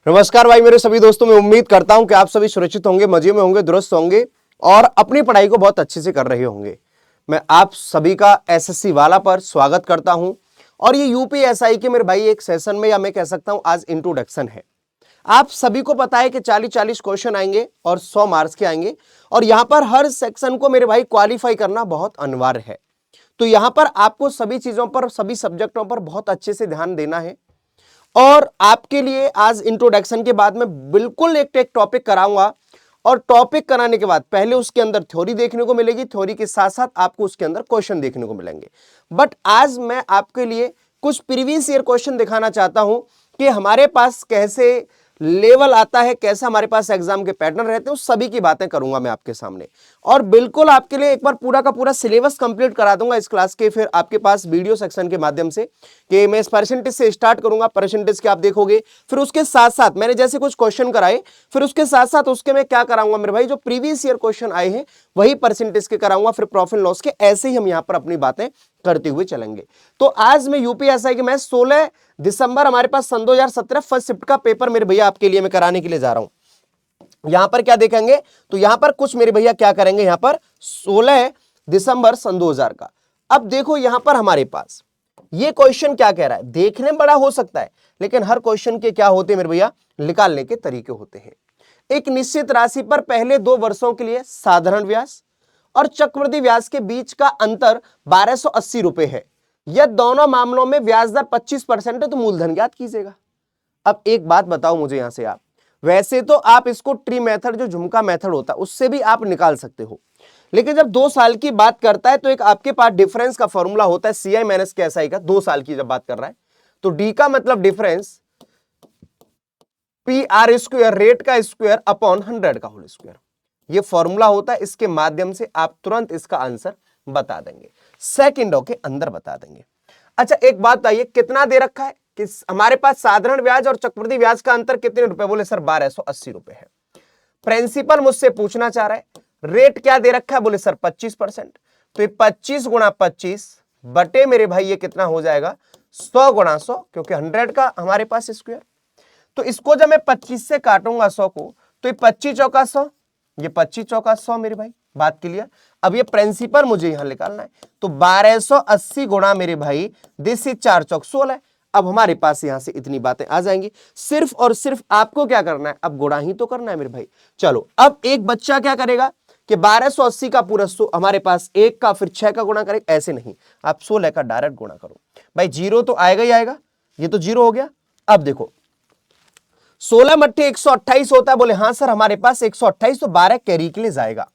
नमस्कार भाई मेरे सभी दोस्तों, मैं उम्मीद करता हूं कि आप सभी सुरक्षित होंगे, मजे में होंगे, दुरुस्त होंगे और अपनी पढ़ाई को बहुत अच्छे से कर रहे होंगे। मैं आप सभी का एसएससी वाला पर स्वागत करता हूं और ये यूपीएसआई के मेरे भाई एक सेशन में, या मैं कह सकता हूं आज इंट्रोडक्शन है। आप सभी को पता है कि 40-40 क्वेश्चन आएंगे और 100 मार्क्स के आएंगे और यहां पर हर सेक्शन को मेरे भाई क्वालिफाई करना बहुत अनिवार्य है। तो यहां पर आपको सभी चीजों पर, सभी सब्जेक्टों पर बहुत अच्छे से ध्यान देना है। और आपके लिए आज इंट्रोडक्शन के बाद में बिल्कुल एक टॉपिक कराऊंगा और टॉपिक कराने के बाद पहले उसके अंदर थ्योरी देखने को मिलेगी, थ्योरी के साथ साथ आपको उसके अंदर क्वेश्चन देखने को मिलेंगे। बट आज मैं आपके लिए कुछ प्रीवियस ईयर क्वेश्चन दिखाना चाहता हूं कि हमारे पास कैसे लेवल आता है, कैसा हमारे पास एग्जाम के पैटर्न रहते हैं, उस सभी की बातें करूंगा मैं आपके सामने। और बिल्कुल आपके लिए एक बार पूरा का पूरा सिलेबस कंप्लीट करा दूंगा इस क्लास के, फिर आपके पास वीडियो सेक्शन के माध्यम से कि मैं इस परसेंटेज से स्टार्ट करूंगा, परसेंटेज के आप देखोगे, फिर उसके साथ साथ मैंने जैसे कुछ क्वेश्चन कराए, फिर उसके साथ साथ उसके मैं क्या कराऊंगा मेरे भाई, जो प्रीवियस ईयर क्वेश्चन आए हैं वही परसेंटेज के कराऊंगा, फिर प्रॉफिट लॉस के, ऐसे ही हम यहां पर अपनी बातें करते हुए चलेंगे। तो आज मैं यूपीएसआई के मैं 16 दिसंबर हमारे पास सन 2017 फर्स्ट शिफ्ट का पेपर मेरे भैया आपके लिए मैं कराने के लिए जा रहा हूं। यहां पर क्या देखेंगे, तो यहां पर कुछ मेरे भैया क्या करेंगे, यहां पर 16 दिसंबर सन 2000 का। अब देखो यहां पर हमारे पास ये क्वेश्चन क्या कह रहा है, देखने में बड़ा हो सकता है लेकिन हर क्वेश्चन के क्या होते हैं मेरे भैया, निकालने के तरीके होते हैं। एक निश्चित राशि पर पहले 2 वर्षों के लिए साधारण ब्याज और चक्रवृद्धि ब्याज के बीच का अंतर 1280 रुपए है। यह दोनों मामलों में ब्याज दर 25% है, तो मूलधन ज्ञात कीजिएगा। अब एक बात बताओ मुझे यहां से, आप वैसे तो आप इसको ट्री मेथड, जो झुमका मेथड होता है, उससे भी आप निकाल सकते हो, लेकिन जब 2 साल की बात करता है तो एक आपके पास डिफरेंस का फॉर्मूला होता है, सीआई माइनस केएसआई का। 2 साल की जब बात कर रहा है तो डी का मतलब difference, P R square, rate का स्क्वायर अपॉन 100 का होल स्क्वायर, ये फॉर्मूला होता है। इसके माध्यम से आप तुरंत इसका आंसर बता देंगे, सेकंडों के अंदर बता देंगे। अच्छा एक बात बताइए, कितना दे रखा है कि हमारे पास साधारण ब्याज और चक्रवृद्धि ब्याज का अंतर कितने रुपए, बोले सर 1280 रुपए है। प्रिंसिपल मुझसे पूछना चाह रहा है रेट क्या दे रखा है, बोले सर 25%। तो ये 25 गुणा 25 बटे मेरे भाई ये कितना हो जाएगा, 100 गुणा 100, क्योंकि 100 का हमारे पास स्क्वायर। तो इसको जब मैं 25 से काटूंगा 100 को, तो ये 25 चौका 100, ये 25 चौका 100 मेरे भाई, बात क्लियर। अब ये प्रिंसिपल मुझे यहां निकालना है, तो 1280 गुणा मेरे भाई दिस इज 4 चौक 16। अब हमारे पास यहां से इतनी बातें आ जाएंगी, सिर्फ और सिर्फ आपको क्या करना है, अब गुणा ही तो करना है मेरे भाई। चलो अब एक बच्चा क्या करेगा कि 1280 का पूरा हमारे पास 1 का, फिर 6 का गुणा करेगा, ऐसे नहीं, आप 16 का डायरेक्ट गुणा करो भाई, जीरो तो आएगा ही आएगा, ये तो जीरो हो गया। अब देखो 16 मट्ठे 128 होता है, बोले हाँ सर हमारे पास 128, तो 12 कैरी के लिए जाएगा।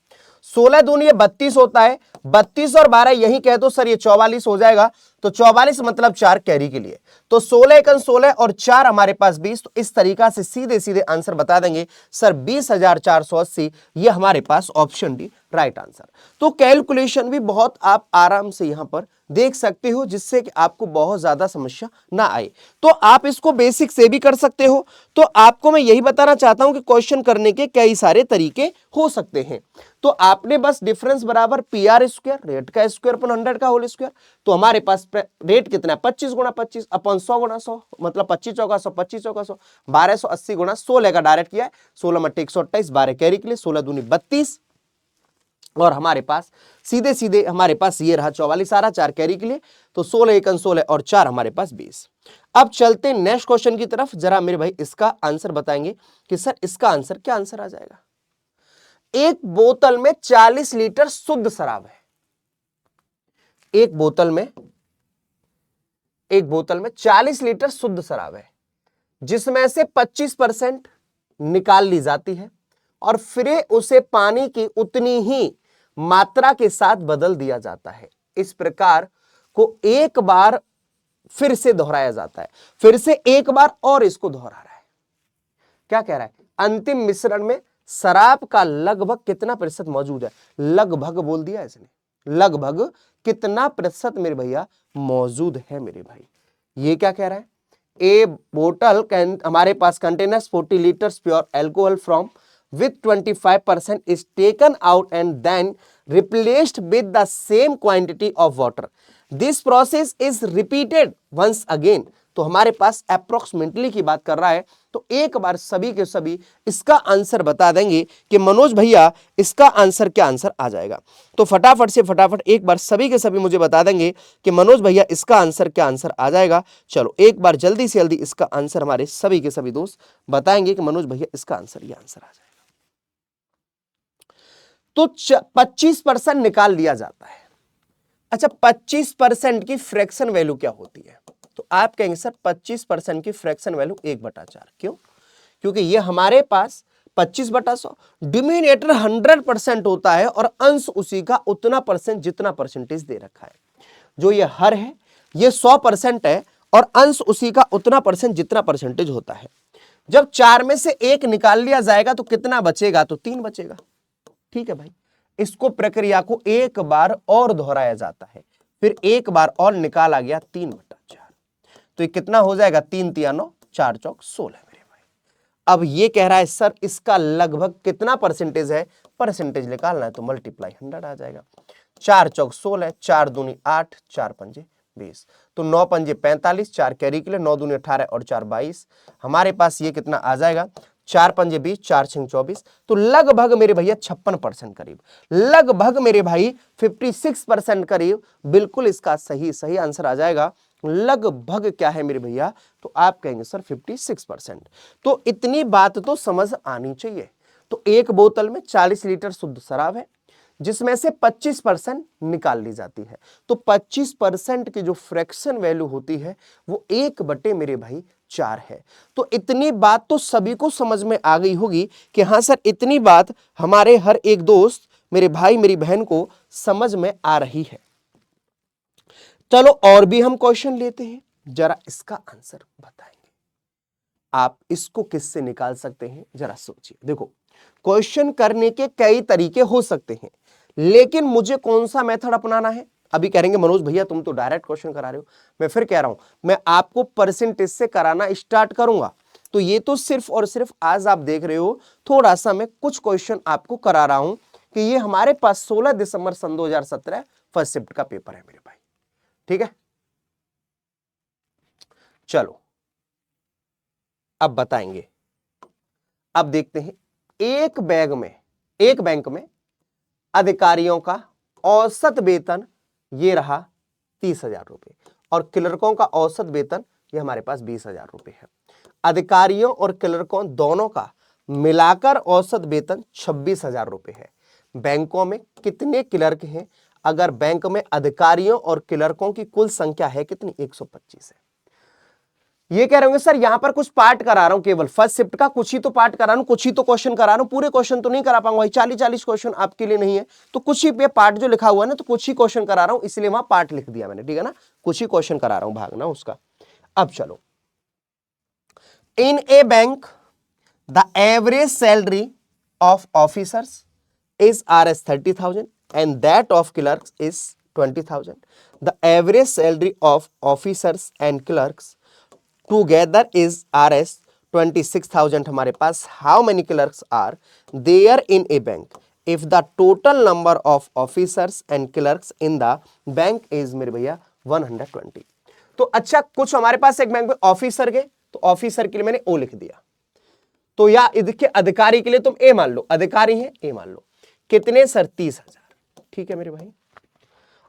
16 दूनी ये 32 होता है, 32 और 12 यही कह दो सर ये 44 हो जाएगा, तो 44 मतलब 4 कैरी के लिए, तो 16 एकन 16 और 4 हमारे पास 20। तो इस तरीका से सीधे सीधे आंसर बता देंगे सर 20,480, ये हमारे पास ऑप्शन डी राइट आंसर। तो कैलकुलेशन भी बहुत आप आराम से यहां पर देख सकते हो, जिससे कि आपको बहुत ज्यादा समस्या ना आए। तो आप इसको बेसिक से भी कर सकते हो। तो आपको मैं यही बताना चाहता हूं कि क्वेश्चन करने के कई सारे तरीके हो सकते हैं। तो आपने बस डिफरेंस बराबर पी आर स्क्वायर, रेट का स्क्वायर अपन 100 का होल स्क्वायर, तो हमारे पास रेट कितना है 25 गुणा 25 अपन 100 गुणा 100, मतलब 25 चौका 100, 25 चौका 100, 1280 गुणा 16 का डायरेक्ट किया है, 16 मट्टे 128, 12 कैरी के लिए, 16 दूनी 32 और हमारे पास सीधे सीधे हमारे पास ये रहा 44 आ रहा 4 कैरी के लिए, तो 16 एकन 16 और 4 हमारे पास 20। अब चलते नेक्स्ट क्वेश्चन की तरफ, जरा मेरे भाई इसका आंसर बताएंगे कि सर इसका आंसर क्या आंसर आ जाएगा। एक बोतल में 40 लीटर शुद्ध शराब है, एक बोतल में 40 लीटर शुद्ध शराब है, जिसमें से 25% निकाल ली जाती है और फिर उसे पानी की उतनी ही मात्रा के साथ बदल दिया जाता है। इस प्रकार को एक बार फिर से दोहराया जाता है, फिर से एक बार और इसको दोहरा रहा है। क्या कह रहा है, अंतिम मिश्रण में शराब का लगभग कितना प्रतिशत मौजूद है, लगभग बोल दिया इसने, लगभग कितना प्रतिशत मेरे भैया मौजूद है मेरे भाई। ये क्या कह रहा है, ए बोतल कैन हमारे पास containers 40 litres pure alcohol from with 25% is taken out and then replaced with the same quantity of water. This process is repeated once again. तो हमारे पास अप्रोक्सीमेटली की बात कर रहा है। तो एक बार सभी के सभी इसका आंसर बता देंगे कि मनोज भैया इसका आंसर क्या आंसर आ जाएगा। तो फटाफट से फटाफट एक बार सभी के सभी मुझे बता देंगे कि मनोज भैया इसका आंसर क्या आंसर आ जाएगा। चलो एक बार जल्दी से जल्दी इसका आंसर हमारे सभी के सभी दोस्त बताएंगे कि मनोज भैया इसका आंसर ये आंसर आ जाएगा। तो 25% निकाल लिया जाता है। अच्छा, 25% की फ्रैक्शन वैल्यू क्या होती है? तो आप कहेंगे सर 25% की फ्रैक्शन वैल्यू 1/4। क्यों? क्योंकि ये हमारे पास 25/100 डिनोमिनेटर 100% होता है और अंश उसी का उतना परसेंट जितना परसेंटेज दे रखा है। जो ये हर है ये 100% है और अंश उसी का उतना परसेंट जितना परसेंटेज होता है। जब 4 में से 1 निकाल लिया जाएगा तो कितना बचेगा? तो 3 बचेगा। ठीक है भाई, इसको प्रक्रिया को एक बार और दोहराया जाता है, फिर एक बार और निकाला गया 3/4। तो ये कितना हो जाएगा? 3 तिया 9, 4 चौक 16 मेरे भाई। अब ये कह रहा है सर इसका लगभग कितना परसेंटेज है? परसेंटेज निकालना है तो मल्टीप्लाई 100 आ जाएगा। 4 चौक 16, 4 दूनी 8, 4 पंजे 20, तो 9 पंजे 45, 4 कैरी के लिए 9 दूनी 18 और 4 22। हमारे पास ये कितना आ जाएगा? 4 पंजे 20, 4 छिंग 24। तो लगभग मेरे भैया 56% करीब, लगभग मेरे भाई 56% करीब बिल्कुल इसका सही आंसर आ जाएगा। लगभग क्या है मेरे भैया? तो आप कहेंगे सर 56%। तो इतनी बात तो समझ आनी चाहिए। तो एक बोतल में 40 लीटर शुद्ध शराब है जिसमें से 25% निकाल ली जाती है। तो 25% की जो फ्रैक्शन वैल्यू होती है वो 1/, मेरे भाई 4 है। तो इतनी बात तो सभी को समझ में आ गई होगी कि हाँ सर इतनी बात हमारे हर एक दोस्त, मेरे भाई मेरी बहन को समझ में आ रही है। चलो और भी हम क्वेश्चन लेते हैं, जरा इसका आंसर बताएंगे। आप इसको किससे निकाल सकते हैं जरा सोचिए। देखो क्वेश्चन करने के कई तरीके हो सकते हैं, लेकिन मुझे कौन सा मेथड अपनाना है? अभी कहेंगे मनोज भैया तुम तो डायरेक्ट क्वेश्चन करा रहे हो। मैं फिर कह रहा हूं मैं आपको परसेंटेज से कराना स्टार्ट करूंगा। तो ये तो सिर्फ और सिर्फ आज आप देख रहे हो, थोड़ा सा मैं कुछ क्वेश्चन आपको करा रहा हूं कि ये हमारे पास 16 दिसंबर सन 2017 फर्स्ट शिफ्ट का पेपर है मेरे भाई। ठीक है, चलो अब बताएंगे। अब देखते हैं, एक बैंक में अधिकारियों का औसत वेतन ये रहा 30,000 रुपए और क्लर्कों का औसत वेतन ये हमारे पास 20,000 रुपए है। अधिकारियों और क्लर्कों दोनों का मिलाकर औसत वेतन 26,000 रुपए है। बैंकों में कितने क्लर्क हैं? अगर बैंक में अधिकारियों और क्लर्कों की कुल संख्या है कितनी? 125 है। ये कह रहे होंगे सर यहां पर कुछ पार्ट करा रहा हूं, केवल फर्स्ट शिफ्ट का कुछ ही तो पार्ट करा रहा हूं, कुछ ही तो क्वेश्चन करा रहा हूं, पूरे क्वेश्चन तो नहीं करा पाऊंगा। 40 क्वेश्चन आपके लिए नहीं है, तो कुछ ही पे पार्ट जो लिखा हुआ है ना, तो कुछ ही क्वेश्चन करा रहा हूं, इसलिए वहां पार्ट लिख दिया मैंने। ठीक है ना, कुछ ही क्वेश्चन करा रहा हूं, भागना उसका। अब चलो, in a bank the average salary of officers is Rs 30,000 and that of clerks is 20,000. The average salary of officers and clerks together is Rs 26,000 हमारे पास। How many clerks are there in a bank? If the total number of officers and clerks in the bank is मेरे भैया 120। तो अच्छा, कुछ हमारे पास एक bank में officer गए, तो ऑफिसर के लिए मैंने ओ लिख दिया। तो या इसके अधिकारी के लिए तुम ए मान लो, अधिकारी है ए मान लो। कितने सर? 30,000। ठीक है मेरे भाई।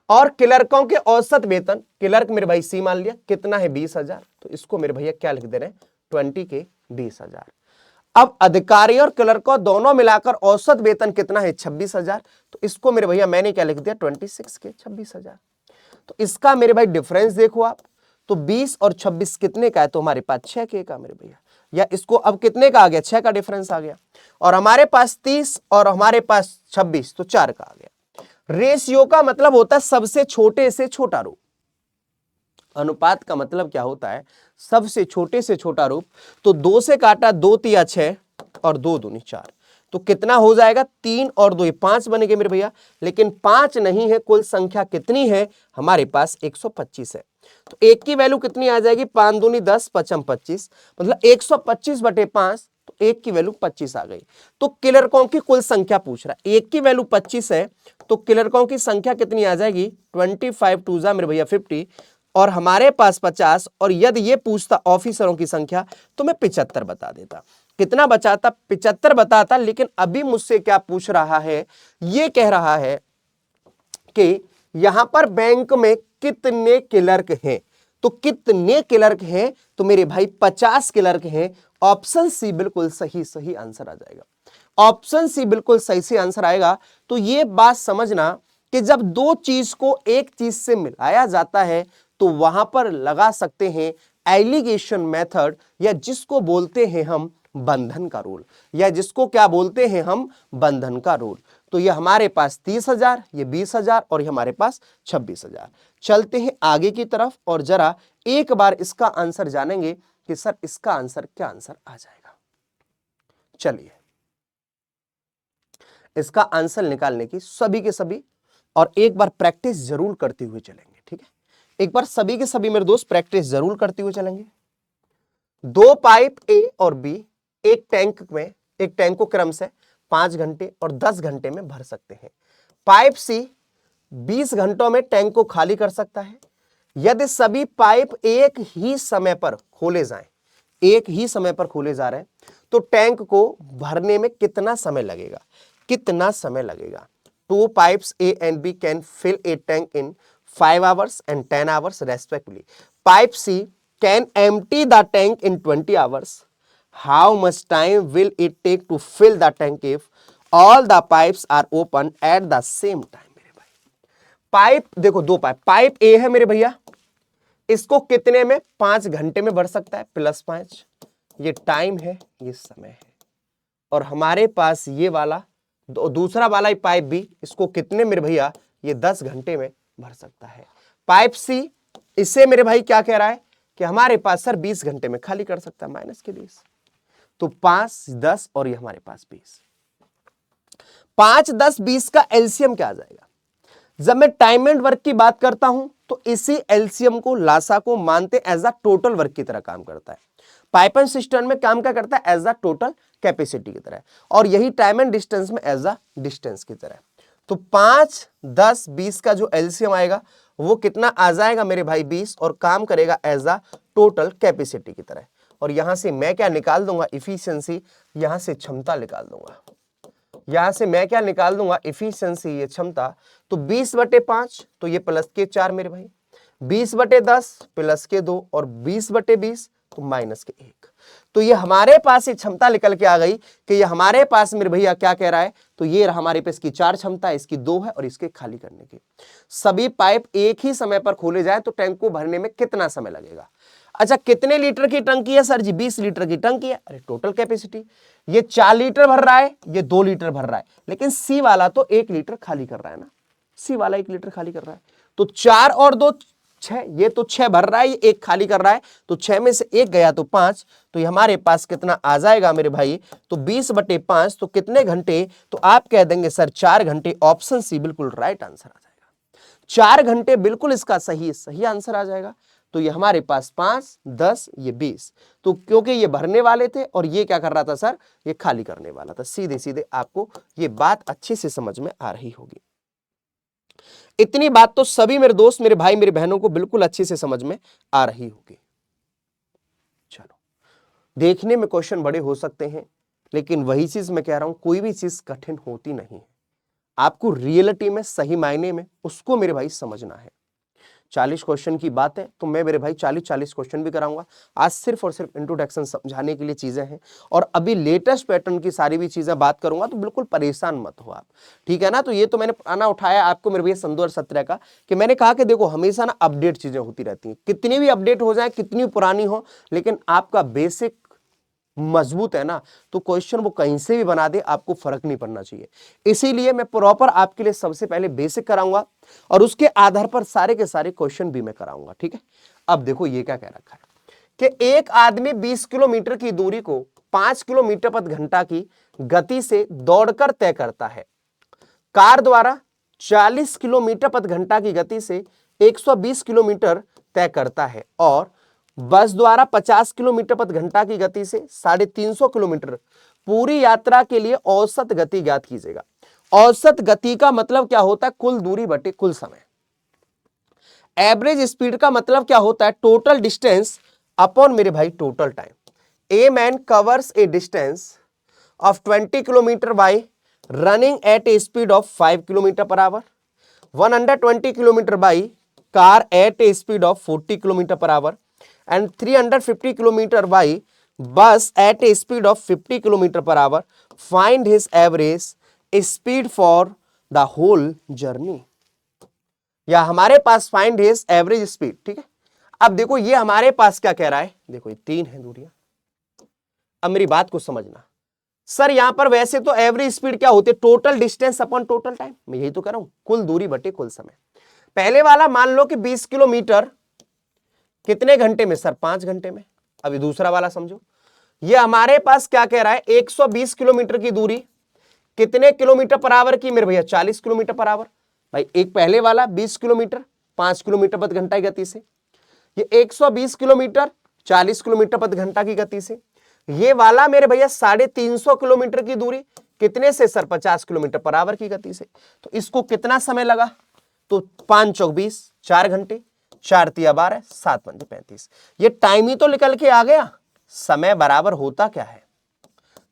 और क्लर्कों के औसत वेतन, क्लर्क मेरे भाई सी मान लिया, कितना है? 20,000। तो इसको मेरे भैया क्या लिख दे रहे हैं? 20 के 20,000। अब अधिकारी और क्लर्कों दोनों मिलाकर औसत वेतन कितना है? 26,000। तो इसको मेरे भैया मैंने क्या लिख दिया? 26 के 26,000। तो इसका मेरे भाई डिफरेंस देखो आप, तो 20 और 26 कितने का है? तो हमारे पास 6 के का मेरे भैया। या इसको अब कितने का आ गया? 6 का डिफरेंस आ गया। और हमारे पास 30 और हमारे पास 26, तो 4 का आ गया। रेशियो का मतलब होता है सबसे छोटे से छोटा रूप। अनुपात का मतलब क्या होता है? सबसे छोटे से छोटा रूप। तो 2 से काटा 2 तिया 6 और 2 दूनी 4, तो कितना हो जाएगा? 3 और 2 5 बनेंगे मेरे भैया। लेकिन 5 नहीं है, कुल संख्या कितनी है हमारे पास? 125 है। तो एक की वैल्यू कितनी आ जाएगी? 5 दूनी 10, 5 25, मतलब 125/5। तो एक की वैल्यू 25 आ गई। तो क्लर्कों की कुल संख्या पूछ रहा है, एक की वैल्यू 25 है, तो क्लर्कों की संख्या कितनी आ जाएगी? 25 2 जा मेरे भैया 50, और हमारे पास 50, और यदि ये पूछता ऑफिसरों की संख्या तो मैं 75 बता देता। कितना बचाता? 75 बताता। लेकिन अभी मुझसे क्या पूछ रहा है, ये कह रहा है कि यहां पर बैंक में कितने क्लर्क हैं। तो कितने क्लर्क हैं? तो मेरे भाई 50 क्लर्क हैं। ऑप्शन सी बिल्कुल सही सही आंसर आ जाएगा। ऑप्शन सी बिल्कुल सही से आंसर आएगा। तो ये बात समझना कि जब दो चीज को एक चीज से मिलाया जाता है तो वहां पर लगा सकते हैं एलिगेशन मेथड, या जिसको बोलते हैं हम बंधन का रूल, या जिसको क्या बोलते हैं हम बंधन का रूल। तो ये हमारे पास 30,000, ये 20,000 और ये हमारे पास 26,000। चलते हैं आगे की तरफ और जरा एक बार इसका आंसर जानेंगे कि सर इसका आंसर क्या आंसर आ जाएगा। चलिए इसका आंसर निकालने की सभी के सभी और एक बार प्रैक्टिस जरूर करते हुए चलेंगे। ठीक है, एक बार सभी के सभी मेरे दोस्त प्रैक्टिस जरूर करते हुए चलेंगे। दो पाइप ए और बी एक टैंक को क्रम से 5 घंटे और 10 घंटे में भर सकते हैं। पाइप सी 20 घंटों में टैंक को खाली कर सकता है। यदि सभी पाइप एक ही समय पर खोले जाएं, एक ही समय पर खोले जा रहे हैं, तो टैंक को भरने में कितना समय लगेगा? कितना समय लगेगा? 2 pipes A and B can fill a tank in 5 hours and 10 hours respectively. Pipe C can empty the tank in 20 hours. How much time will it take to fill the tank if all the pipes are open at the same time? मेरे भाई pipe देखो, दो pipe ए है मेरे भैया, इसको कितने में? 5 घंटे में भर सकता है, +5, ये टाइम है, ये समय है। और हमारे पास ये वाला दूसरा वाला पाइप भी, इसको कितने मेरे भैया? ये 10 घंटे में भर सकता है। पाइप सी इससे मेरे भाई क्या कह रहा है कि हमारे पास सर 20 घंटे में खाली कर सकता है, माइनस के 20, तो 5, 10 और ये हमारे पास 20। 5, 10, 20 का एलसीएम क्या आ जाएगा? जब मैं टाइम एंड वर्क की बात करता हूं तो इसी एलसीएम को, लासा को मानते एज अ टोटल वर्क की तरह काम करता है। पाइपन सिस्टम में काम क्या करता है? एज अ टोटल कैपेसिटी की तरह, और यही टाइम एंड डिस्टेंस में एज अ डिस्टेंस की तरह। तो 5, 10, 20 का जो एलसीएम आएगा वो कितना आ जाएगा मेरे भाई? 20, और काम करेगा एज अ टोटल कैपेसिटी की तरह। और यहां से मैं क्या निकाल दूंगा? इफिशियंसी, यहां से क्षमता निकाल दूंगा। यहां से मैं क्या निकाल दूंगा? इफिशियंसी, ये क्षमता। तो 20/5 तो ये +4 मेरे भाई, 20/10 +2 और 20/20 तो -1। तो ये हमारे पास ये क्षमता निकल के आ गई कि ये हमारे पास मेरे भैया क्या कह रहा है? तो ये हमारे पास इसकी 4 क्षमता है, इसकी 2 है और इसके खाली करने की। सभी पाइप एक ही समय पर खोले जाए तो टैंक को भरने में कितना समय लगेगा? अच्छा, कितने लीटर की टंकी है सर जी? 20 लीटर की टंकी है। अरे टोटल कैपेसिटी, ये 4 लीटर भर रहा है, ये 2 लीटर भर रहा है, लेकिन सी वाला तो 1 लीटर खाली कर रहा है ना, सी वाला 1 लीटर खाली कर रहा है। तो 4 और 2 6, ये तो 6 भर रहा है, ये 1 खाली कर रहा है, तो 6 में से 1 गया तो 5, तो ये हमारे पास कितना आ जाएगा मेरे भाई? तो 20/5 तो कितने घंटे? तो आप कह देंगे सर 4 घंटे। ऑप्शन सी बिल्कुल राइट आंसर आ जाएगा, 4 घंटे बिल्कुल इसका सही आंसर आ जाएगा। तो ये हमारे पास 5, 10, ये 20, तो क्योंकि ये भरने वाले थे और ये क्या कर रहा था सर? ये खाली करने वाला था। सीधे सीधे आपको ये बात अच्छे से समझ में आ रही होगी। इतनी बात तो सभी मेरे दोस्त, मेरे भाई, मेरी बहनों को बिल्कुल अच्छे से समझ में आ रही होगी। चलो, देखने में क्वेश्चन बड़े हो सकते हैं, लेकिन वही चीज मैं कह रहा हूं, कोई भी चीज कठिन होती नहीं है। आपको रियलिटी में, सही मायने में उसको मेरे भाई समझना है। 40 क्वेश्चन की बात है तो मैं मेरे भाई 40 क्वेश्चन भी कराऊंगा। आज सिर्फ और सिर्फ इंट्रोडक्शन समझाने के लिए चीजें हैं, और अभी लेटेस्ट पैटर्न की सारी भी चीजें बात करूंगा, तो बिल्कुल परेशान मत हो आप, ठीक है ना। तो ये तो मैंने पुराना उठाया आपको मेरे भैया सन 2017 का, कि मैंने कहा कि देखो हमेशा ना अपडेट चीजें होती रहती हैं, कितनी भी अपडेट हो जाए, कितनी पुरानी हो, लेकिन आपका बेसिक मजबूत है ना, तो क्वेश्चन वो कहीं से भी बना दे, आपको फर्क नहीं पड़ना चाहिए। इसीलिए मैं प्रॉपर आपके लिए सबसे पहले बेसिक कराऊंगा और उसके आधार पर सारे के सारे क्वेश्चन भी मैं कराऊंगा, ठीक है। अब देखो ये क्या कह रखा है कि एक आदमी 20 किलोमीटर की दूरी को 5 किलोमीटर प्रति घंटा की गति से दौड़कर तय करता है। कार द्वारा 40 किलोमीटर प्रति घंटा की गति से 120 किलोमीटर तय करता है, और बस द्वारा 50 किलोमीटर प्रति घंटा की गति से 350 किलोमीटर। पूरी यात्रा के लिए औसत गति ज्ञात कीजिएगा। औसत गति का मतलब क्या होता है? कुल दूरी बटे कुल समय। एवरेज स्पीड का मतलब क्या होता है, टोटल डिस्टेंस अपॉन मेरे भाई total time. A man covers a distance of 20 kilometre by running at a speed of 5 kilometre per hour, 120 kilometre by car at a speed of 40 kilometre per hour and 350 kilometre by bus at a speed of 50 kilometre per hour. Find his average speed for the whole journey. या हमारे पास find his average speed, ठीक है। अब देखो ये हमारे पास क्या कह रहा है, देखो ये 3 है दूरियां। अब मेरी बात को समझना, सर यहां पर वैसे तो एवरेज स्पीड क्या होती है, total distance upon total time. मैं यही तो कह रहा हूं, कुल दूरी बटे कुल समय। पहले वाला मान लो कि 20 किलोमीटर कितने घंटे में सर, 5 घंटे में। अभी दूसरा वाला समझो, ये हमारे पास क्या कह रहा है, 120 किलोमीटर की दूरी कितने किलोमीटर पर आवर की मेरे भैया, 40 किलोमीटर पर आवर। भाई एक पहले वाला 20 किलोमीटर 5 किलोमीटर प्रति घंटा की गति से, ये 120 किलोमीटर 40 किलोमीटर प्रति घंटा की गति से। ये वाला मेरे भैया 350 किलोमीटर की दूरी कितने से सर, 50 किलोमीटर पर आवर की गति से। तो इसको कितना समय लगा, तो 5 चौक 20, 4 घंटे, 4 तिया 12, 7 पंजे 35। ये टाइम ही तो निकल के आ गया। समय बराबर होता क्या है,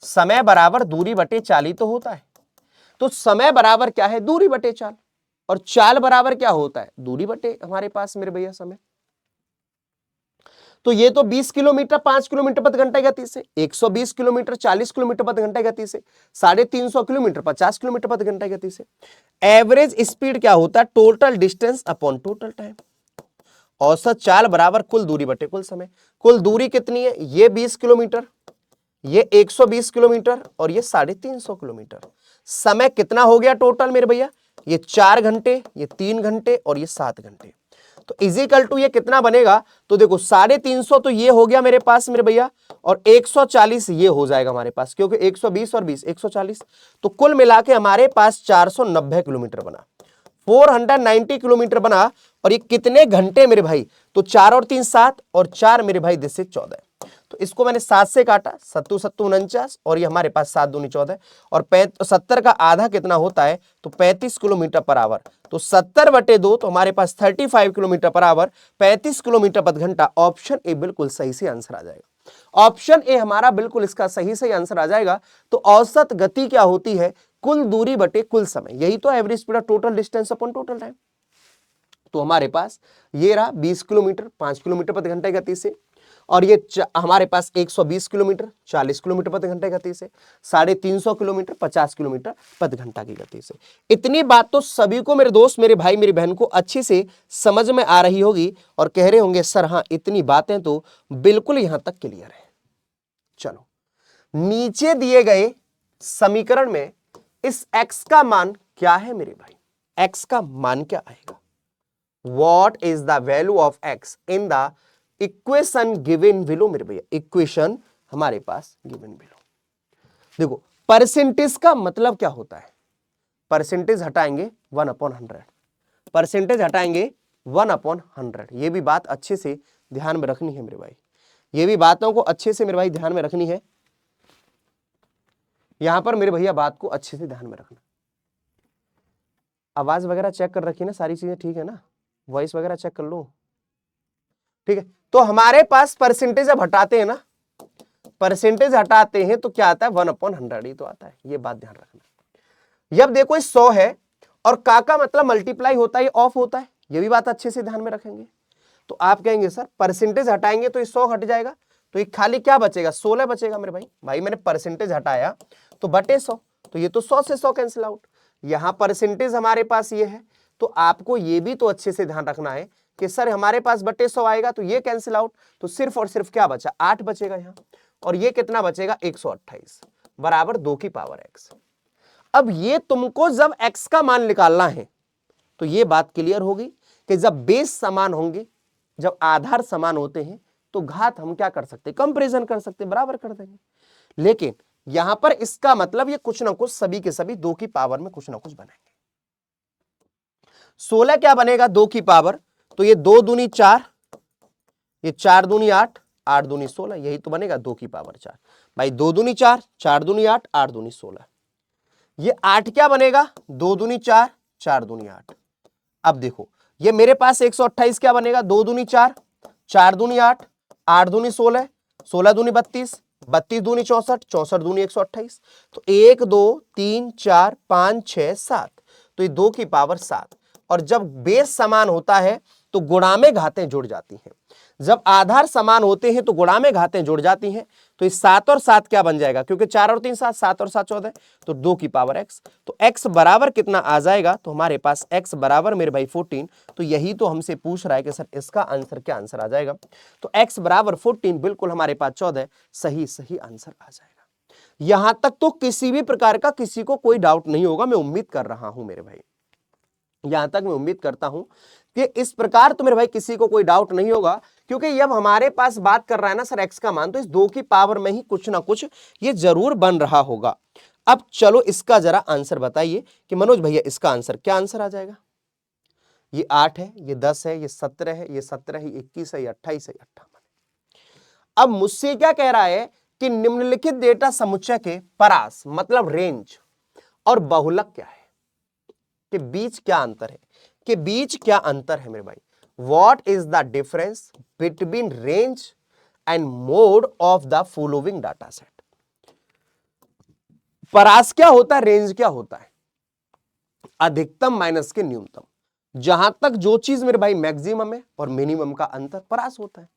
समय बराबर दूरी बटे चाल ही तो होता है। तो समय बराबर क्या है, दूरी बटे चाल, और चाल बराबर क्या होता है, दूरी बटे हमारे पास मेरे भैया समय। तो ये तो 20 किलोमीटर 5 किलोमीटर प्रति घंटा गति से, 120 किलोमीटर 40 किलोमीटर प्रति घंटा गति से, 350 किलोमीटर 50 किलोमीटर प्रति घंटा गति से। एवरेज स्पीड क्या होता है, total distance upon total time. औसत चाल बराबर कुल दूरी बटे कुल समय। कुल दूरी कितनी है, ये 20 किलोमीटर, ये 120 किलोमीटर और ये 350 किलोमीटर। समय कितना हो गया टोटल मेरे भैया, ये 4 घंटे, ये 3 घंटे और ये 7 घंटे। तो इजिकल टू ये कितना बनेगा, तो देखो 350 तो ये हो गया मेरे पास मेरे भैया, और 140 ये हो जाएगा हमारे पास, क्योंकि 120 और 20 140। तो कुल मिला के हमारे पास 490 किलोमीटर बना, 490 किलोमीटर बना। और ये कितने घंटे मेरे भाई, तो 4 और 3 7 और 4 मेरे भाई दिस से 14। तो इसको मैंने 7 से काटा, 7 7 49 और ये हमारे पास 7 दूनी 14 और 70 का आधा कितना होता है, तो 35 किलोमीटर पर आवर। तो 70 बटे 2 तो हमारे पास 35 किलोमीटर पर आवर, 35 किलोमीटर प्रति घंटा। ऑप्शन ए बिल्कुल सही से आंसर आ जाएगा। ऑप्शन ए हमारा बिल्कुल इसका सही से आंसर आ जाएगा। तो औसत गति क्या होती है, कुल दूरी बटे कुल समय। यही तो average speed, total distance upon total time. तो हमारे पास ये रहा 20 किलोमीटर 5 किलोमीटर प्रति घंटे गति से, और ये हमारे पास 120 किलोमीटर 40 किलोमीटर प्रति घंटे गति से, 350 किलोमीटर 50 किलोमीटर प्रति घंटा की गति से। इतनी बात तो सभी को मेरे दोस्त मेरे भाई मेरी बहन को अच्छी से समझ में आ रही होगी और कह रहे होंगे सर हाँ इतनी बातें तो बिल्कुल यहां तक क्लियर है। चलो नीचे दिए गए समीकरण में इस x का मान क्या है मेरे भाई, x का मान क्या आएगा। What is the value of x in the equation given below मेरे भैया, इक्वेशन हमारे पास गिवन बिलो। देखो परसेंटेज का मतलब क्या होता है, परसेंटेज हटाएंगे 1/100, परसेंटेज हटाएंगे 1/100। ये भी बात अच्छे से ध्यान में रखनी है मेरे भाई, ये भी बातों को अच्छे से मेरे भाई ध्यान में रखनी है। यहां पर मेरे भैया बात को अच्छे से ध्यान में रखना। आवाज वगैरह चेक कर रखी ना, सारी चीजें ठीक है ना, वॉइस वगैरह चेक कर लो, ठीक है। तो हमारे पास परसेंटेज जब हटाते हैं ना, परसेंटेज हटाते हैं तो क्या आता है, 1/100 ही तो आता है। ये बात ध्यान रखना। जब देखो 100 है और का मतलब मल्टीप्लाई होता है, ऑफ होता है, ये भी बात अच्छे से ध्यान में रखेंगे। तो आप कहेंगे सर परसेंटेज हटाएंगे तो ये 100 हट जाएगा, तो ये खाली क्या बचेगा, 16 बचेगा मेरे भाई। भाई मैंने परसेंटेज हटाया तो बटे 100, तो ये तो 100 से 100 कैंसिल आउट। यहां परसेंटेज हमारे पास ये है, तो आपको ये भी तो अच्छे से ध्यान रखना है कि सर हमारे पास बटे 100 आएगा तो ये कैंसिल आउट, तो सिर्फ और सिर्फ क्या बचा, 8 बचेगा यहां, और ये कितना बचेगा 128 बराबर 2 की पावर x। अब ये तुमको जब x का मान निकालना है तो ये बात क्लियर होगी कि जब बेस समान होंगे, जब आधार समान होते हैं तो घात हम क्या कर सकते, कंपैरिजन कर सकते, बराबर कर देंगे। लेकिन यहां पर इसका मतलब ये कुछ ना कुछ सभी के सभी 2 की पावर में कुछ ना कुछ बनाएंगे। 16 क्या बनेगा 2 की पावर, तो ये 2 दूनी 4, ये 4 दूनी 8, 8 दूनी 16, यही तो बनेगा 2 की पावर 4। भाई 2 दूनी 4, 4 दूनी 8, 8 दूनी 16। ये 8 क्या बनेगा, 2 दूनी 4, 4 दूनी 8। अब देखो ये मेरे पास 128 क्या बनेगा, 2 दूनी 4, 4 दूनी 8, 8 दूनी 16, 16 दूनी 32, 32 दूनी 64, 64 दूनी 128। तो 1 2 3 4 5 6 7, तो ये 2 की पावर 7। और जब बेस समान होता है तो गुणा में घातें जुड़ जाती हैं, जब आधार समान होते हैं तो गुणा में घातें जुड़ जाती हैं। तो इस 7 और 7 क्या बन जाएगा, क्योंकि 4 और 3 7, 7 और 7 14, तो 2 की पावर x। तो x बराबर कितना आ जाएगा, तो हमारे पास x बराबर मेरे भाई 14। तो यही तो हमसे पूछ रहा है कि सर इसका आंसर क्या आंसर आ जाएगा। तो x बराबर 14 बिल्कुल हमारे पास 14 सही सही आंसर आ जाएगा। यहां तक तो किसी भी प्रकार का किसी को कोई डाउट नहीं होगा, मैं उम्मीद कर रहा हूं मेरे भाई, यहां तक मैं उम्मीद करता हूं कि इस प्रकार तो मेरे भाई किसी को कोई डाउट नहीं होगा, क्योंकि जब हमारे पास बात कर रहा है ना सर x का मान, तो इस 2 की पावर में ही कुछ ना कुछ ये जरूर बन रहा होगा। अब चलो इसका जरा आंसर बताइए कि मनोज भैया इसका आंसर क्या आंसर आ जाएगा। ये 8 है, ये 10 है, ये 17 है, ये 17 है, 21 है, ये 28 है, 58। अब मुझसे क्या कह रहा है कि निम्नलिखित डेटा समुच्चय के परास मतलब रेंज और बहुलक क्या है, के बीच क्या अंतर है, के बीच क्या अंतर है मेरे भाई। What is the difference between range and mode of the following data set. परास क्या होता है, रेंज क्या होता है, अधिकतम माइनस के न्यूनतम। जहां तक जो चीज मेरे भाई मैक्सिमम है और मिनिमम का अंतर परास होता है।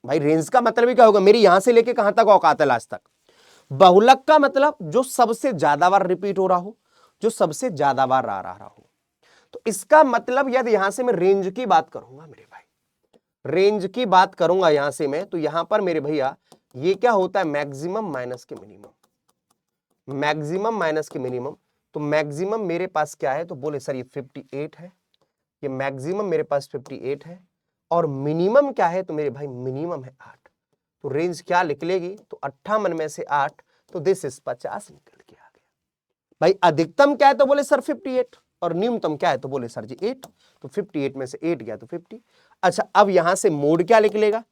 भाई रेंज का मतलब ही क्या होगा, मेरी यहां से लेके कहां तक औकात है लास्ट तक। बहुलक का मतलब जो सबसे ज्यादा बार रिपीट हो रहा हो, जो सबसे ज्यादा बार आ रहा हो। तो इसका मतलब यदि यहां से मैं रेंज की बात करूंगा मेरे भाई, रेंज की बात करूंगा यहां से मैं, तो यहां पर मेरे भैया ये क्या होता है, मैक्सिमम माइनस के मिनिमम, मैक्सिमम माइनस के मिनिमम। तो मैक्सिमम मेरे पास क्या है, तो बोले सर ये 58 है, ये मैक्सिमम मेरे पास 58 है, और मिनिमम क्या है, तो मेरे भाई मिनिमम है 8। तो रेंज क्या निकलेगी, तो 58 में से 8, तो दिस इज 50 निकल के आ गया। भाई अधिकतम क्या है, तो बोले सर 58, और न्यूनतम क्या है, तो बोले सर जी 8। तो 58 में से 8 गया तो 50। अच्छा अब यहां से मोड क्या निकलेगा,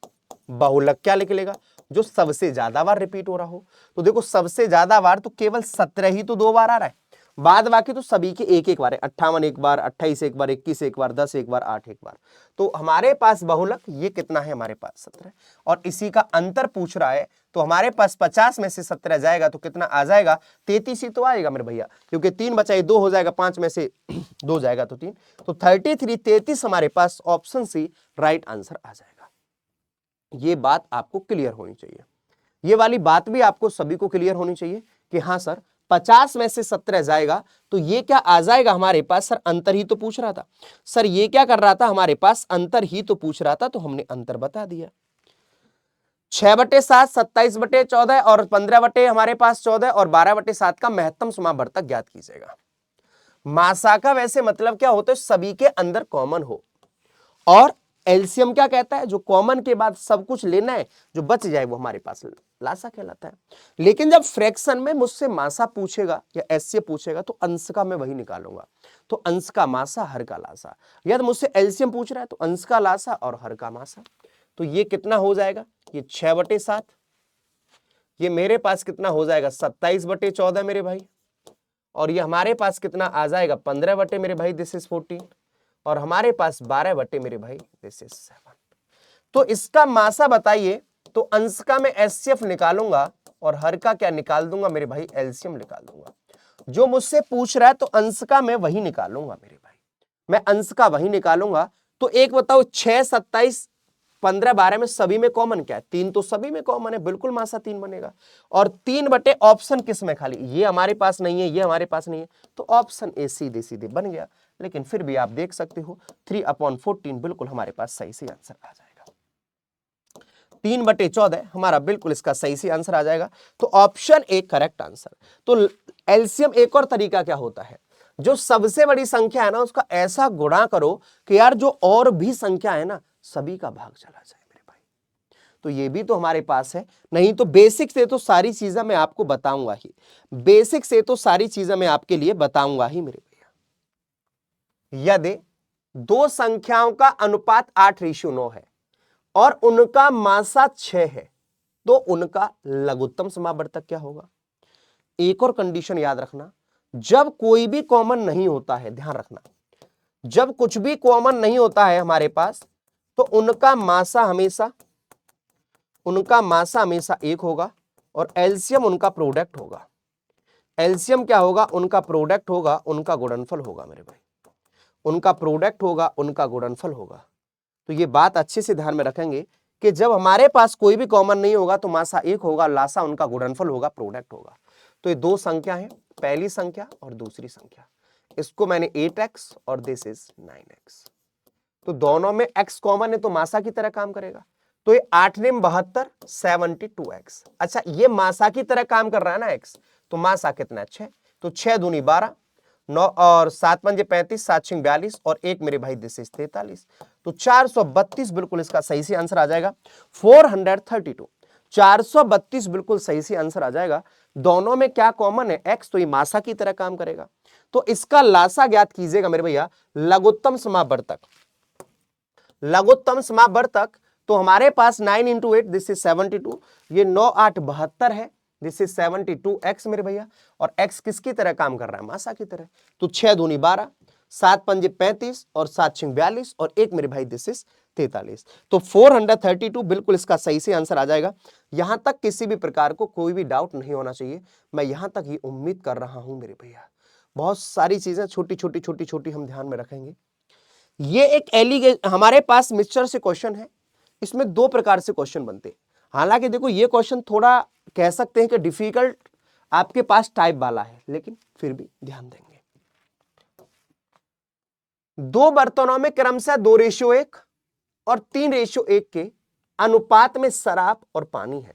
बहुलक क्या निकलेगा, जो सबसे ज्यादा बार रिपीट हो रहा हो। तो देखो सबसे ज्यादा बार तो केवल 17 ही तो 2 बार आ रहा है, बाद बाकी तो सभी के एक एक बार है, 58 एक बार, 28 एक बार, 21 एक बार, 10 एक बार, 8 एक बार। तो हमारे पास बहुलक ये कितना है, हमारे पास 17, और इसी का अंतर पूछ रहा है। तो हमारे पास 50 में से 17 जाएगा तो कितना आ जाएगा, 33 ही तो आएगा मेरे भैया, क्योंकि 3 बचाए 2 हो जाएगा, 5 में से 2 जाएगा तो 3, तो 33 33 हमारे पास ऑप्शन सी राइट आंसर आ जाएगा। ये बात आपको क्लियर होनी चाहिए, ये वाली बात भी आपको सभी को क्लियर होनी चाहिए कि हाँ सर 50 में से 17 जाएगा तो ये क्या आ जाएगा हमारे पास, सर अंतर ही तो पूछ रहा था, सर ये क्या कर रहा था, हमारे पास अंतर ही तो पूछ रहा था, तो हमने अंतर बता दिया। 6/7, 27/14 और 15 हमारे पास 14 और 12/7 का महत्तम समावर्तक ज्ञात कीजिएगा। मासा का वैसे मतलब क्या होता है, सभी के अंदर कॉमन हो, और एलसीएम क्या कहता है, जो कॉमन के बाद सब कुछ लेना है, जो बच जाए वो हमारे पास लासा कहलाता है। लेकिन जब फ्रैक्शन में मुझसे मासा पूछेगा या एससीएफ पूछेगा तो अंश का मैं वही निकालूंगा, तो अंश का मासा हर का लासा। यदि मुझसे एलसीएम पूछ रहा है तो अंश का लासा और हर का मासा। तो ये कितना हो जाएगा, ये 6/7, ये मेरे पास कितना हो जाएगा 27/14 मेरे भाई, और ये हमारे पास कितना आ जाएगा 15 मेरे भाई, दिस इज 14, और हमारे पास 12 मेरे भाई, दिस इज 7। तो इसका मासा बताइए, तो अंश का मैं एचसीएफ निकालूंगा और हर का क्या निकाल दूंगा मेरे भाई, एलसीएम निकाल दूंगा। जो मुझसे पूछ रहा है तो अंश का मैं वही निकालूंगा मेरे भाई, मैं अंश का वही निकालूंगा। तो एक बताओ 6, 27, 15, 12 में सभी में कॉमन क्या है, 3 तो सभी में कॉमन है, बिल्कुल मासा 3 बनेगा। और 3 ऑप्शन किस में खाली, ये हमारे पास नहीं है, ये हमारे पास नहीं है, तो ऑप्शन ए सीधे सीधे बन गया। लेकिन फिर भी आप देख सकते हो 3/14 बिल्कुल हमारे पास सही से आंसर आ जाएगा। 3/14 हमारा बिल्कुल इसका सही से आंसर आ जाएगा, तो ऑप्शन ए करेक्ट आंसर। तो एलसीएम एक और तरीका क्या होता है, जो सबसे बड़ी संख्या है ना उसका ऐसा गुणा करो कि यार जो और भी संख्या है ना सभी का भाग चला जाए मेरे भाई। तो ये भी तो हमारे पास है, नहीं तो बेसिक से तो सारी चीजें मैं आपको बताऊंगा ही, बेसिक से तो सारी चीजें मैं आपके लिए बताऊंगा ही मेरे भैया। यदि दो संख्याओं का अनुपात 8:9 है और उनका मासा 6 है, तो उनका लघुत्तम समावर्तक क्या होगा। एक और कंडीशन याद रखना, जब कोई भी कॉमन नहीं होता है, ध्यान रखना, जब कुछ भी कॉमन नहीं होता है हमारे पास तो उनका मासा हमेशा एक होगा और एलसीएम उनका प्रोडक्ट होगा। एलसीएम क्या होगा? उनका प्रोडक्ट होगा, उनका गुणनफल होगा मेरे भाई, उनका प्रोडक्ट होगा, उनका गुणनफल होगा। तो ये बात अच्छे से ध्यान में रखेंगे कि जब हमारे पास कोई भी कॉमन नहीं होगा तो मासा एक होगा, लासा उनका गुणनफल होगा, प्रोडक्ट होगा। तो ये दो संख्या है, पहली संख्या और दूसरी संख्या। इसको मैंने 8x और दिस इज 9x। तो दोनों में x कॉमन है तो मासा की तरह काम करेगा। तो ये 8 ने 72 72x। अच्छा, ये मासा की तरह काम कर रहा है ना x, तो मासा कितना है? 6। तो 6 दूनी 12, 9 और 7 पंजे 35, 7 छिंग 42 और 1 मेरे भाई दिस इज 43। तो 432 बिल्कुल इसका सही से आंसर आ जाएगा। 432 432 बिल्कुल सही से आंसर आ जाएगा। दोनों में क्या कॉमन है? x, तो ये मासा की तरह काम करेगा। तो इसका लासा ज्ञात कीजिएगा मेरे भैया लघुत्तम समावर्तक। लघुत्तम समावर्तक तो हमारे पास 9 × 8 दिस इज 72, ये 9 8 72 है, दिस इज 72x मेरे भैया। और x किसकी तरह काम कर रहा है? मासा की तरह। तो 6 दूनी 12, 7 पंजे 35 और 7 छिंग 42 और 1 मेरे भाई दिस इज 43। तो 432 बिल्कुल इसका सही से आंसर आ जाएगा। यहां तक किसी भी प्रकार को कोई भी डाउट नहीं होना चाहिए। मैं यहां तक ये उम्मीद कर रहा हूं मेरे भैया। बहुत सारी चीजें छोटी छोटी हम ध्यान में रखेंगे। ये एक हमारे पास मिक्सचर से क्वेश्चन है, इसमें दो प्रकार से क्वेश्चन बनते हैं। हालांकि देखो ये क्वेश्चन थोड़ा कह सकते हैं कि डिफिकल्ट आपके पास टाइप वाला है, लेकिन फिर भी ध्यान देंगे। दो बर्तनों में क्रमशः 2:1 और 3:1 के अनुपात में शराब और पानी है।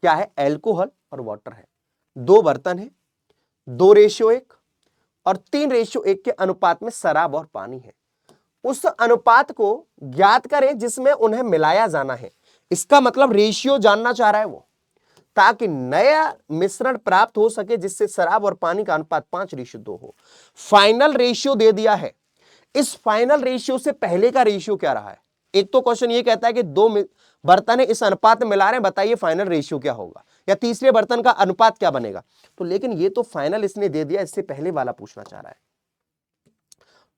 क्या है? एल्कोहल और वाटर है। दो बर्तन है, 2:1 और 3:1 के अनुपात में शराब और पानी है। उस अनुपात को ज्ञात करें जिसमें उन्हें मिलाया जाना है। इसका मतलब रेशियो जानना चाह रहा है वो, ताकि नया मिश्रण प्राप्त हो सके जिससे शराब और पानी का अनुपात 5:2 हो। फाइनल रेशियो दे दिया है। इस फाइनल रेशियो से पहले का रेशियो क्या रहा है? एक तो क्वेश्चन ये कहता है कि दो बर्तन है, इस अनुपात में मिला रहे हैं, बताइए फाइनल रेशियो क्या होगा, या तीसरे बर्तन का अनुपात क्या बनेगा। तो लेकिन ये तो फाइनल इसने दे दिया, इससे पहले वाला पूछना चाह रहा है।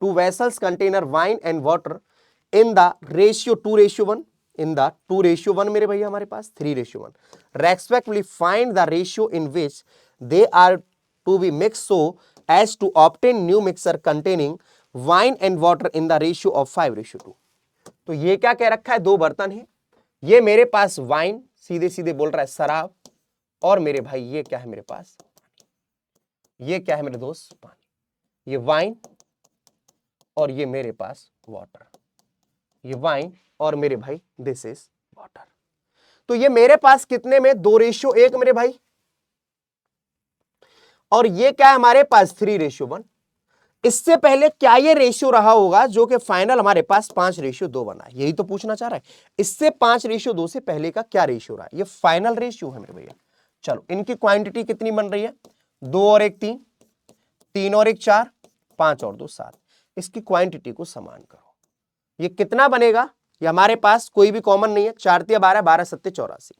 2 vessels container wine and water in the ratio 2:1, in the 2:1 मेरे भैया हमारे पास 3:1. Respectively find the ratio in which they are to be mixed so as to obtain new mixture containing wine and water in the ratio of 5:2. तो ये क्या कह रखा है? दो बर्तन है, ये मेरे पास वाइन सीधे सीधे बोल रहा है शराब, और मेरे भाई ये क्या है मेरे पास? ये क्या है मेरे दोस्त? पानी। ये वाइन और ये मेरे पास वाटर। ये वाइन और मेरे भाई दिस इज वाटर। तो ये मेरे पास कितने में? 2:1 मेरे भाई, और ये क्या है हमारे पास? 3:1। इससे पहले क्या ये रेशियो रहा होगा जो कि फाइनल हमारे पास 5:2 बना है? यही तो पूछना चाह रहा है। इससे 5:2 से पहले का क्या रेशियो रहा? ये फाइनल रेशियो है मेरे भैया। चलो इनकी क्वांटिटी कितनी बन रही है? 2 और 1 3, 3 और 1 4, 5 और 2 7। इसकी क्वांटिटी को समान करो, ये कितना बनेगा? ये हमारे पास कोई भी कॉमन नहीं है। 4 × 12 12 7 84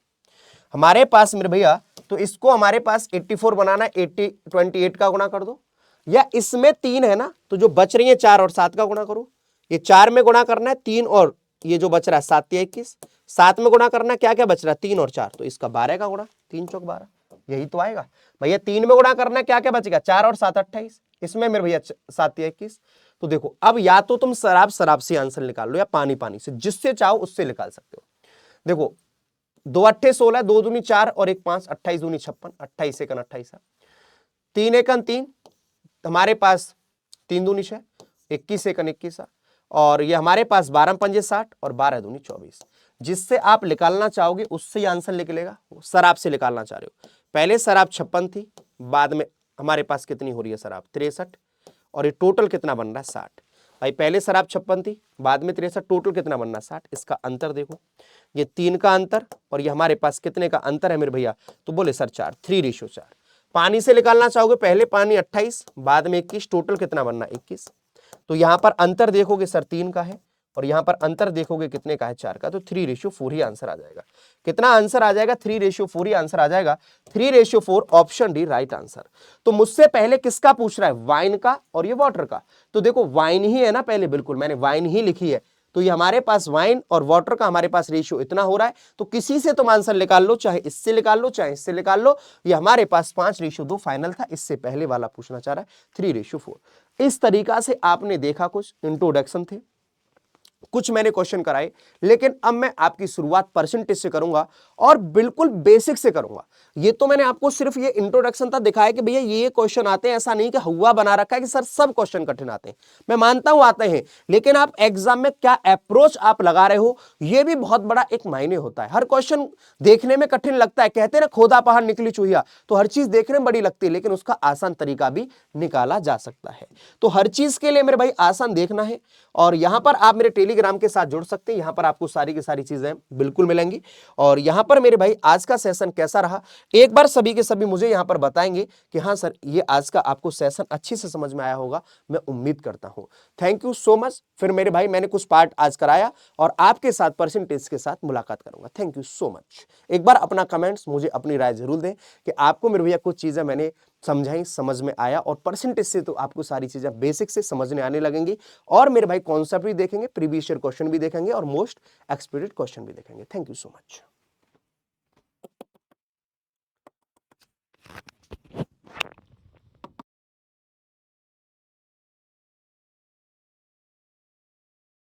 हमारे पास मेरे भैया। तो इसको हमारे पास 84 बनाना है, 28 का गुणा कर दो, या इसमें 3 है ना, तो जो बच रही है 4 और 7 का गुणा करो। ये 4 में गुणा करना है 3, और ये जो बच रहा है 7 × 21, 7 में गुणा करना है क्या क्या बच रहा है? 3 और 4, तो इसका 12 का गुणा, 3 चौक 12, यही तो आएगा भैया। 3 में गुणा करना है क्या क्या बचेगा? 4 और 7 28, इसमें मेरे भैया 7 × 21। तो देखो अब या तो तुम शराब से आंसर निकाल लो, या पानी से, जिससे चाहो उससे निकाल सकते हो। देखो 2 8 16, 2 दूनी 4 और 1 5, 28 दूनी 56, 28 1 28, 3 1 3, हमारे पास 3 दूनी 6, 21 1 21, और ये हमारे पास 12 पंजे 60 और 12 दूनी 24। जिससे आप निकालना चाहोगे उससे ही आंसर निकलेगा। शराब से निकालना चाह रहे हो, पहले शराब 56 थी, बाद में हमारे पास कितनी हो रही है शराब? 63, और ये टोटल कितना बन रहा है? 60। भाई पहले शराब 56 थी, बाद में 63, टोटल कितना बनना? 60। इसका अंतर देखो, ये 3 का अंतर और ये हमारे पास कितने का अंतर है मेरे भैया? तो बोले सर 4, 3:4। पानी से निकालना चाहोगे, पहले पानी 28, बाद में 21, टोटल कितना बनना? 21। तो यहां पर अंतर देखोगे सर 3 का है, और यहां पर अंतर देखोगे कितने का है, 4 का, तो 3:4 ही आंसर आ जाएगा। कितना आंसर आ जाएगा, 3:4 ही आंसर आ जाएगा। 3:4 ऑप्शन डी राइट आंसर। तो मुझसे पहले किसका पूछ रहा है, वाइन का और ये वाटर का। तो देखो वाइन ही है ना पहले, बिल्कुल मैंने वाइन ही लिखी है, तो ये हमारे पास वाइन और वाटर का हमारे पास रेशियो इतना हो रहा है, तो किसी से तुम आंसर निकाल लो, चाहे इससे निकाल लो चाहे इससे निकाल लो। ये हमारे पास 5:2 फाइनल था, इससे पहले वाला पूछना चाह रहा है 3:4। इस तरीका से आपने देखा, कुछ इंट्रोडक्शन थे, कुछ मैंने क्वेश्चन कराए, लेकिन अब मैं आपकी शुरुआत परसेंटेज से करूंगा और बिल्कुल बेसिक से करूंगा। ये तो मैंने आपको सिर्फ ये इंट्रोडक्शन था दिखाया कि भैया ये क्वेश्चन आते हैं, ऐसा नहीं कि हुआ बना रखा है कि सर सब क्वेश्चन कठिन आते हैं। मैं मानता हूं आते हैं, लेकिन आप एग्जाम में क्या अप्रोच आप लगा रहे हो, ये भी बहुत बड़ा एक मायने होता है। हर क्वेश्चन देखने में कठिन लगता है, कहते हैं ना खोदा पहाड़ निकली चूहिया, तो हर चीज देखने में बड़ी लगती है, लेकिन उसका आसान तरीका भी निकाला जा सकता है। तो हर चीज के लिए मेरे भाई आसान देखना है, और यहां पर आप मेरे टेलीग्राम के साथ जुड़ सकते हैं, यहां पर आपको सारी की सारी चीजें बिल्कुल मिलेंगी। और यहां पर मेरे भाई आज का सेशन कैसा रहा, एक बार सभी के सभी मुझे यहां पर बताएंगे कि हाँ सर ये आज का आपको सेशन अच्छे से समझ में आया होगा, मैं उम्मीद करता हूं। Thank you so much. फिर मेरे भाई मैंने कुछ पार्ट आज कराया और आपके साथ परसेंटेज के साथ मुलाकात करूंगा। Thank you so much. एक बार अपना कमेंट्स, मुझे अपनी राय जरूर दें कि आपको मेरे भैया कुछ चीजें मैंने समझाई, समझ में आया, और परसेंटेज से तो आपको सारी चीजें बेसिक से समझने आने लगेंगी। और मेरे भाई कॉन्सेप्ट भी देखेंगे, प्रीवियस ईयर क्वेश्चन भी देखेंगे और मोस्ट एक्सपेक्टेड क्वेश्चन भी देखेंगे। Thank you so much.